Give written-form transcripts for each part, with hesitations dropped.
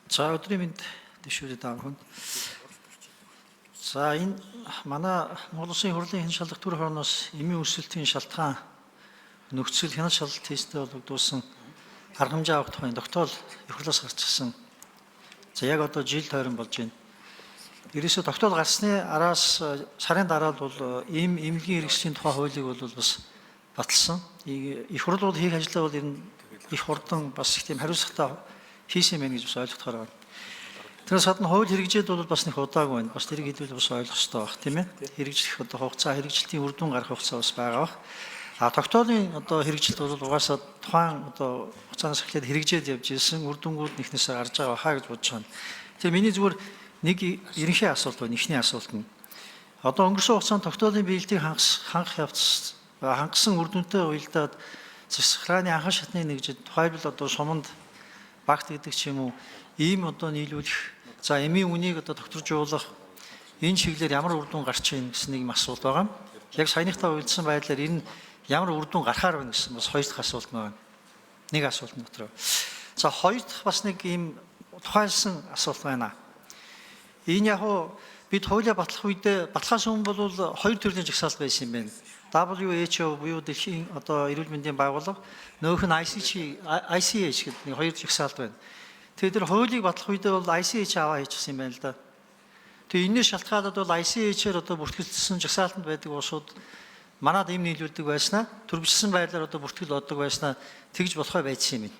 За өдрийн мэнд дэвшүүлээ даавхан. За энэ манай Монгол Улсын хурлын хэн шалгах төр хорноос эмийн өсөлтийн шалтгаан нөхцөл хяналт шалгалт тесттэй холбогдуулсан арга хэмжээ авах тухайн тогтоол их хурлаас гарчихсан. За яг одоо жил тойрон болж байна. Ерөөсө тогтоол гарсны араас сарын дараа бол эмнэлгийн хэрэгслийн тухай хуулийг бол бас баталсан. Их хурлууд хийх ажлаа бол ер нь их хурдан бас их тийм хариуцлагатай хийсэн мэн гэж бас ойлгохоор байна. Тэрээс гадна хууль хэрэгжээд бол бас нэг удаагүй байна. Бас тэрийг хэлбэл бас ойлгох хэрэгтэй байх тийм ээ. Хэрэгжих одоо хугацаа хэрэгжилтийн үр дүн гарах хугацаа бас байгаа бах. Тогтоолын одоо хэрэгжилт бол угаасаа тухайн одоо хугацаанаас эхлээд хэрэгжээд явж ирсэн үр дүнгууд нэгнээсээ гарч байгаа хаа гэж бодож байна. Тэгэхээр миний зүгээр нэг ерөнхий асуулт байна. Эхний асуулт нь. Одоо өнгөрсөн хугацаанд тогтоолын биелэлтийг хангах явц хангасан үр дүнтэй уялдаад засахрааны анхан шатны нэгжид тухайлбал одоо суманд багт гэдэг ч юм уу ийм одоо нийлүүлэх за эмийн үнийг одоо докторжуулах энэ чиглэлээр ямар үр дүн гарч ийн гэсэн нэг юм асуулт байгаа. Яг саяныхтай уялдсан байдлаар энэ ямар үр дүн гарахаар байна гэсэн бас хоёр дахь асуулт байна. Нэг асуулт дотор. За хоёр дахь бас нэг ийм тухайлсан асуулт байна. Энэ яг бид хуулиа батлах үедээ батлахаас өмнө бол хоёр төрлийн жагсаалт байсан юм байна. WHO буюу дэлхийн одоо эрүүл мэндийн байгууллага нөөх нь ICH гэдэг нэг хоёр жагсаалт байна. Тэгээд тэр хуулийг батлах үедээ бол ICH аваа хийчихсэн юм байна л да. Тэгээд энэний шалтгаалаад бол ICH-ээр одоо бүртгэлсэн жагсаалтанд байдаг улсууд манад ийм нийлүүлдэг байснаа төрөвчлсөн байдлаар одоо бүртгэл оддог байснаа тэгж болохой байцсан юм.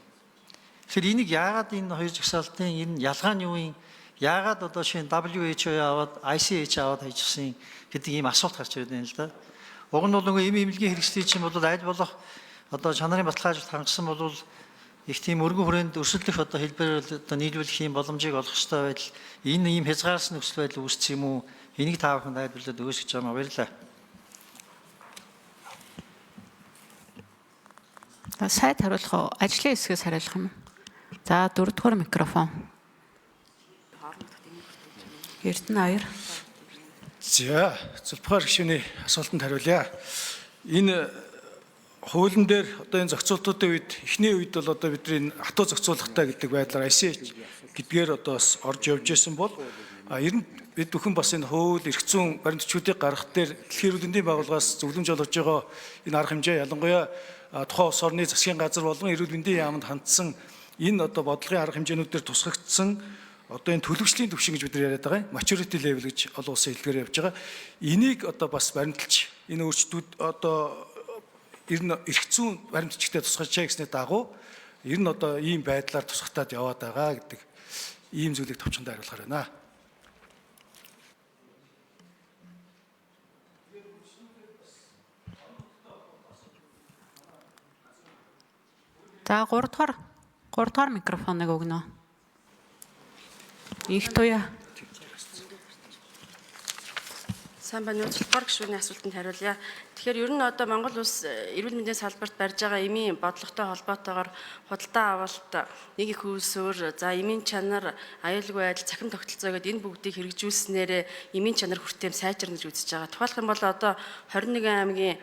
Тэгэхээр энийг яагаад энэ хоёр жагсаалтын энэ ялгаа нь юу юм? Яагаад одоо шинэ WHO аваад ICH аваад хийчихсэн гэдэг ийм асуулт гарч ирээд байна л да. Уг нь бол нөгөө эмнэлгийн хэрэгслийг чинь бол аль болох одоо чанарын баталгаажуулалт хангасан бол их тийм өргөн хүрээнд өрсөлдөх одоо хэлбэрээр одоо нийлүүлэх юм боломжийг олох ёстой байдал энэ ийм хязгаарсан нөхцөл байдал үүсчих юм уу? Энийг та бүхэн тайлбарлаад өгөөч гэж байна. Баярлалаа. Сайд хариулах уу? Ажлын хэсгээс хариулах юм. За дөрөвдүгээр микрофон. Эрдэнэ 2. За, зөвлөхөр гишүүний асуултанд хариулъя. Энэ хуулийн дээр одоо энэ зохицуултуудын үед эхний үед бол одоо бидний хатуу зохицуулгатай гэдэг байдлаар ICH гэдгээр одоо бас орж явж исэн бол ер нь бид бүхэн бас энэ хууль эрх зүйн баримт төчүүдийг гаргах дээр дэлхийн эрүүл мэндийн байгууллагаас зөвлөмж олгож байгаа энэ арга хэмжээ ялангуяа тухайн улс орны засгийн газар болон эрүүл мэндийн яамд хандсан энэ одоо бодлогын арга хэмжээнүүдээр тусгагдсан одоо энэ төлөвчлийн түвшин гэж бид яриад байгаа maturity level гэж олон улсын хэлгээр явж байгаа. Энийг одоо бас баримталж энэ өөрчлөлтүүд одоо ер нь эрх зүйн баримт төчтэй тусгаж чаа гэсний дагуу ер нь одоо ийм байдлаар тусгатаад яваад байгаа гэдэг ийм зүйлийг товчондоо хариулахаар байна. За 3 дугаар микрофоныг өгнө. Их туяа. Сайн байна уу? Зөвлөхөр гишүүний асуултанд хариулъя. Тэгэхээр ер нь одоо Монгол улс эрүүл мэндийн салбарт барьж байгаа эмийн бодлоготой холбоотойгоор худалдаа авалт, нэг их үйлсөөр, за эмийн чанар, аюулгүй байдал, цахим тогтолцоо гэдэг энэ бүгдийг хэрэгжүүлснээр эмийн чанар хүртэем сайжирна гэж үзэж байгаа. Тухайлх юм бол одоо 21 аймгийн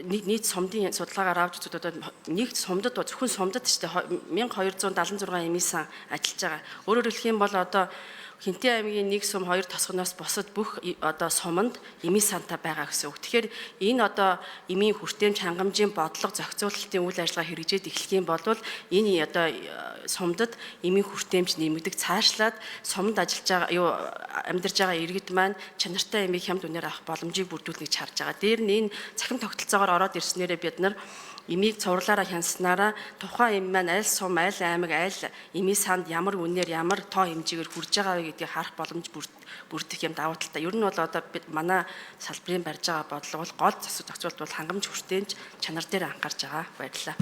нийт сумдын судалгаагаар авч үзвэл одоо нэг сумдад зөвхөн сумдад ч гэсэн 1276 эмийн сан ажиллаж байгаа. Өөрөөр хэлэх юм бол одоо Хинтээ аймгийн нэг сум 2 тосгоноос бусад бүх одоо суманд эмийн сантай байгаа гэсэн үг. Тэгэхээр энэ одоо эмийн хүртээмж хангамжийн бодлого зохицуулалтын үйл ажиллагаа хэрэгжээд эхлэх юм бол энэ одоо сумдад эмийн хүртээмж нэмэгдэх цаашлаад сумд ажиллаж байгаа амьдарч байгаа иргэд маань чанартай эмийг хямд үнээр авах боломжийг бүрдүүлнэ гэж харж байгаа. Дээр нь энэ цахим тогтолцоогоор ороод ирснээрээ бид нар эмийг цувралаараа хянснараа тухайн эм маань аль сум, аль аймаг, аль эмийн санд ямар үнээр ямар тоо хэмжээгээр хүрж байгаа вэ гэдгийг харах боломж бүрдэх юм давуу талтай. Ер нь бол одоо бид манай салбарын барьж байгаа бодлого бол гол зохицуулалт бол хангамж хүртээмж чанар дээр анхаарч байгаа. Баярлалаа.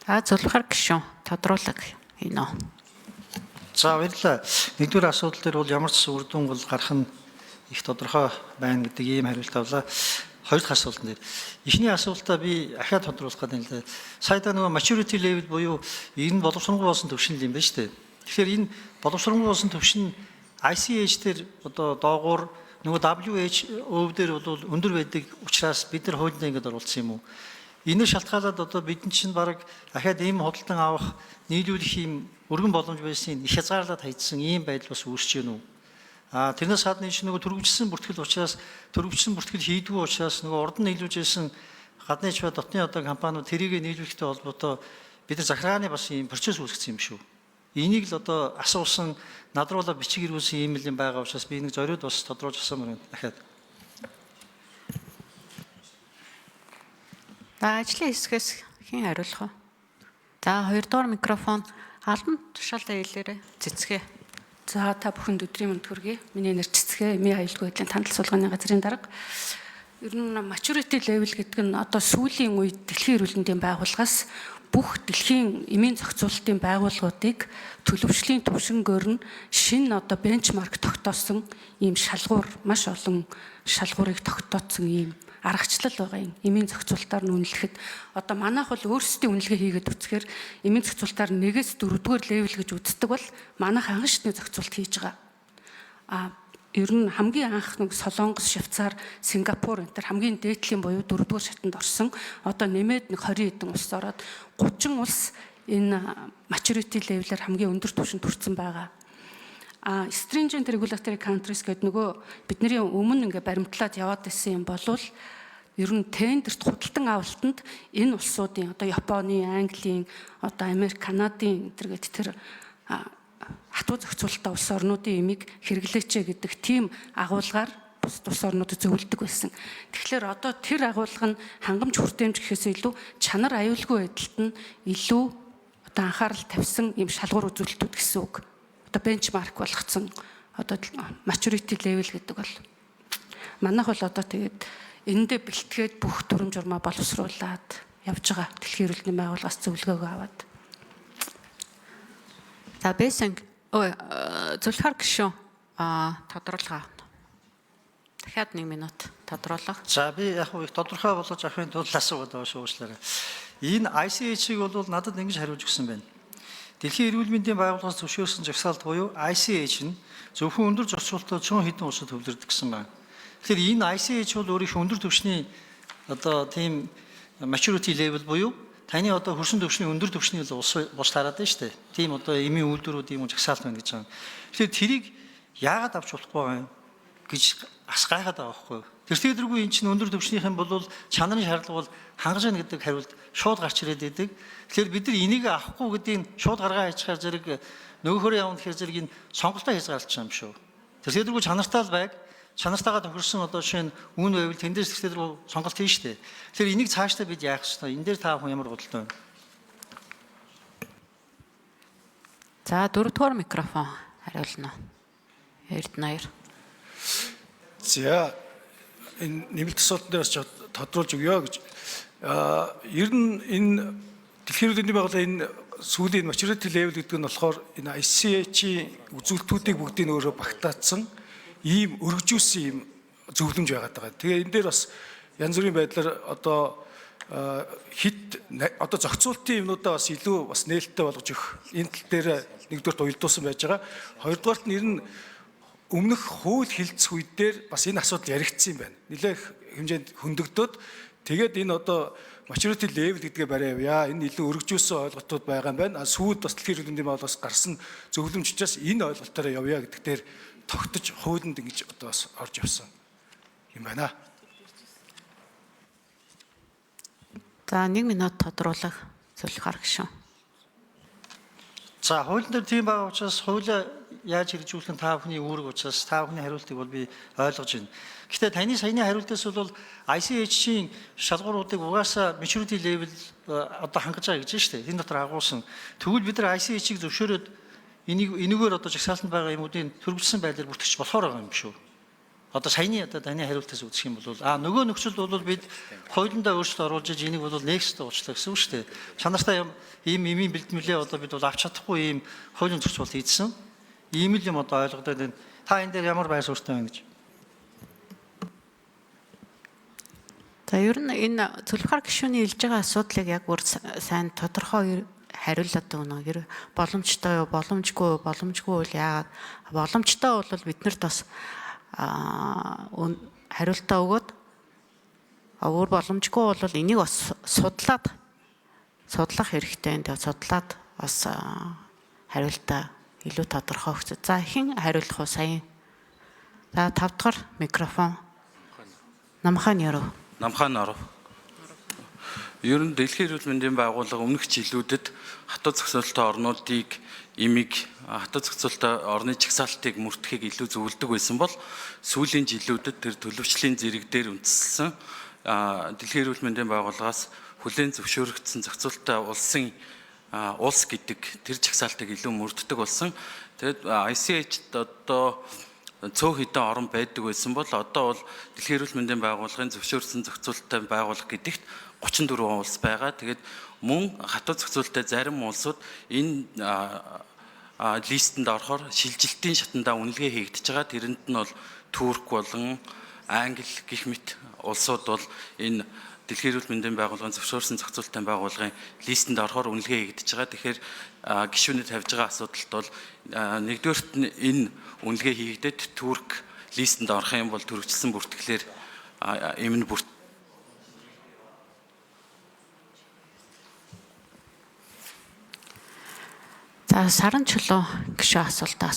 Зөвлөхөр гишүүн тодруулаг хийнэ. За баярлалаа. Нэгдүгээр асуудал дээр бол ямар ч үр дүн бол гарах нь их тодорхой байна гэдэг ийм хариулт авлаа. Хоёр дахь асуулт дээр. Эхний асуултаа би ахиад тодруулах гэдэг нь саяда нөгөө maturity level буюу энэ боловсронгуй болсон түвшин юм байна шүү дээ. Тэгэхээр энэ боловсронгуй болсон түвшин ICH дээр одоо доогуур нөгөө WHO дээр бол өндөр байдаг учраас бид нар хуулинд ингэж оруулсан юм уу? Энэ шалтгаалаад одоо бидний чинь баг дахиад ийм худалдан авах, нийлүүлэх ийм өргөн боломж байсныг их хязгаарлаад хайцсан ийм байдал бас үүсэж байна уу? Тэрнээс гадна энэ чинь нөгөө төрөвчлсөн бүртгэл учраас төрөвчлсөн бүртгэл хийдгүү учраас нөгөө урд нь нийлүүлжсэн гадны ч ба дотны одоо компаниуд тэрийг нийлүүлэхтэй холбоотой бид нар захиргааны бас ийм процесс үүсгэсэн юм шүү. Энийг л одоо асуусан, надруула бичиг ирүүлсэн ийм л юм байгаа учраас би нэг зориуд бас тодруулж асуумаар байна дахиад. Ажлын хэсгээс хэн хариулах вэ? За 2 дугаар микрофон албан тушаалаа хэлээрэй. Цэцгээ. За та бүхэнд өдрийн мэнд хүргэе. Миний нэр Цэцгээ, Эми аюулгүй байдлын танил суулганы газрын дарга. Ер нь maturity level гэдэг нь одоо сүүлийн үед дэлхийн эрүүл мэндийн байгууллагаас бүх дэлхийн эмийн зохицуулалтын байгууллагуудыг төлөвшлийн төвшнгөөр нь шинэ одоо бенчмарк тогтоосон ийм шалгуур, маш олон шалгуурыг тогтоосон ийм аргачлал байгаа юм. Эмийн зохицуулалтаар нь үнэлэхэд одоо манайх бол өөрсдийн үнэлгээ хийгээд үзэхээр эмийн зохицуулалтаар 1-ээс 4-р левел гэж үздэг бол манайх анхан шатны зохицуулалт хийж байгаа. Ер нь хамгийн анх нэг Солонгос, Швейцар, Сингапур энэ төр хамгийн дээдлийн буюу 4-р шатанд орсон. Одоо нэмээд нэг 20 хэдэн улс ороод 30 улс энэ maturity level-ээр хамгийн өндөр түвшинд хүрсэн байгаа. Stringent regulatory countries гэдэг нөгөө бидний өмнө ингээ баримтлаад яваад байсан юм болвол ер нь тендерт худалдан авалтанд энэ улсуудын одоо Японы, Английн, одоо Америк, Канадын тэр хатуу зохицуулалттай улс орнуудын эмийг хэрэглээч гэдэг тийм агуулгаар бус улс орнуудад зөвлөдөг байсан. Тэгэхээр одоо тэр агуулга нь хангамж хүртээмж гэхээс илүү чанар аюулгүй байдалд нь илүү одоо анхаарал тавьсан ийм шалгуур үзүүлэлтүүд гэсэн үг. Одоо бенчмарк болгоцсон одоо maturity level гэдэг бол манайх бол одоо тэгээд эндээ бэлтгээд бүх дүрм журмаа боловсруулад явж байгаа. Дэлхийн эрүүл мэндийн байгууллагаас зөвлөгөөгөө аваад. За бэсэнг зөвлөхөр гişүн тодруулга. Дахиад 1 минут тодруулга. За би яг их тодорхой болгож авахын тулд асууад байгаа шүү уучлаарай. Энэ ICH-ийг бол надад ингэж хариулж өгсөн байна. Дэлхийн эрүүл мэндийн байгууллагаас зөвшөөрсөн жагсаалт буюу ICH нь зөвхөн өндөр зохицуулалтад чон хэдэн улсад төвлөрдөг гэсэн байна. Тэгэхээр энэ ICH бол өөрийнх өндөр түвшний одоо тийм maturity level буюу таны одоо хөрсөн түвшний өндөр түвшний улс тараад байна шүү дээ. Тийм одоо эмийн үйлдвэрүүд юм жагсаалт байна гэж байгаа. Тэгэхээр тэрийг яагаад авч болохгүй юм гэж ас гайхаад байгаа байхгүй юу? Тэр тэргүй эн чинь өндөр түвшнийхэн бол чанарын шаардлага бол хангаж яана гэдэг хариулт шууд гарч ирээд идэг. Тэгэхээр бид нар энийг авахгүй гэдгийг шууд гаргаа хийчихээр зэрэг нөгөөхөр явна гэхээр зэрэг энэ сонголтоо хязгаарлаж байгаа юм шүү. Тэр тэргүй чанартай л байг. Чанартайгаа тохирсон одоо жишээ нь үн байвал тэндээс тэргүй сонголт хийн штэ. Тэгэхээр энийг цаашдаа бид яах ёстой? Энэ дээр та бүхэн ямар бодолтой байна? За 4 дугаар микрофон хариулна. Эрдэнэер. За энэ нэмэлт асуултан дээр бас тодруулж өгье гэж. Ер нь энэ дэлхийн эрүүл мэндийн байгууллагын энэ сүүлийн maturity level гэдэг нь болохоор энэ ICH-ийн үзүүлэлтүүдийг бүгдийг өөрөө багтаацсан ийм өргөжүүлсэн ийм зөвлөмж байгаад байгаа. Тэгээ энэ дээр бас янз бүрийн байдлаар одоо одоо зохицуулалтын юмнуудаа бас илүү бас нээлттэй болгож өгөх энэ тал дээр нэгдүгээрт уялдуулсан байж байгаа. Хоёрдугаарт нь ер нь өмнөх хууль хэлцэх үед дээр бас энэ асуудал яригдсан юм байна. Нэлээх хэмжээнд хөндөгдөөд тэгээд энэ одоо maturity level гэдгээ барай явъя. Энэ илүү өргөжүүлсэн ойлголтууд байгаа юм байна. Сүүд бас дэлхийн эрүүл мэндийн байгууллагаас гарсан зөвлөмжчээс энэ ойлголтоор явъя гэдэг дээр тогтож хуулинд ингэж одоо бас орж явсан юм байна. За 1 минут тодруулах зөвлөхөр гişүн. За хуулийн дээр тийм байгаа учраас хуулиа яаж хэрэгжүүлэх нь та бүхний үүрэг учраас та бүхний хариултыг бол би ойлгож байна. Гэхдээ таны саяны хариултаас бол ICH-ийн шалгууруудыг угаасаа maturity level одоо хангаж байгаа гэж байна шүү дээ. Энэ дотор агуулсан. Тэгвэл бид нар ICH-ийг зөвшөөрөөд энэгээр одоо жагсаалтанд байгаа юмуудын төрөвчлсөн байдлаар бүртгэж болохоор байгаа юм шүү. Одоо саяны одоо таны хариултаас үзэх юм бол нөгөө нөхцөлд бол бид хуулиндаа өөрчлөлт оруулж иж энийг бол next уучлаа гэсэн үг шүү дээ. Чанартай ийм эмийн бэлтмэлээ одоо бид бол авч чадахгүй ийм хуулийн зохицуулалт хийдсэн. Ийм л юм одоо ойлгодод байна. Та энэ дээр ямар байр суурьтай байна гэж. За ер нь энэ зөвлөхөр гишүүний хэлж байгаа асуудлыг яг бүр сайн тодорхой хариулаад өгнө. Боломжтой юу, боломжгүй үл яагаад боломжтой бол биднэрт бас хариултаа өгөөд Өөр боломжгүй бол энийг бас судлах хэрэгтэй. Тэгээ судлаад бас хариултаа илүү тодорхой өгч. За хэн хариулах вэ сая? За 5 дахь микрофон. Намхан яруу. Намхан оров. Ер нь Дэлхийн эрүүл мэндийн байгууллага өмнөх жилүүдэд хатуу зохицуулалттай орнуудыг хатуу зохицуулалттай орны чагсаалтыг мөрдөхийг илүү зөвлөдөг байсан бол сүүлийн жилүүдэд тэр төлөвчлийн зэрэг дээр үндэслэн Дэлхийн эрүүл мэндийн байгууллагаас хүлээн зөвшөөрөгдсөн зохицуулалттай улс гэдэг тэр чагсаалтыг илүү мөрддөг болсон. Тэгэд ICH-д одоо цөөн хэдэн орн байдаг байсан бол одоо бол Дэлхийн эрүүл мэндийн байгууллагын зөвшөөрсөн зохицуулалттай байгууллага гэдэгт 34 улс байгаа. Тэгээд мөн хатуу зохицуулалттай зарим улсууд энэ листэнд орохоор шилжилтийн шатандаа үнэлгээ хийгдэж байгаа. Тэрэнд нь бол Турк болон Англи гэх мэт улсууд бол энэ Дэлхийн эрүүл мэндийн байгууллагын зөвшөөрсөн зохицуулалттай байгууллагын листэнд орохоор үнэлгээ хийгдэж байгаа. Тэгэхээр гишүүнэд тавьж байгаа асуудалт бол нэгдүгээрт нь энэ үнэлгээ хийгдээд Турк листэнд орох юм бол төрөвчлсөн бүртгэлээр эмн бүрт За саран чулуу гişүү асуултаа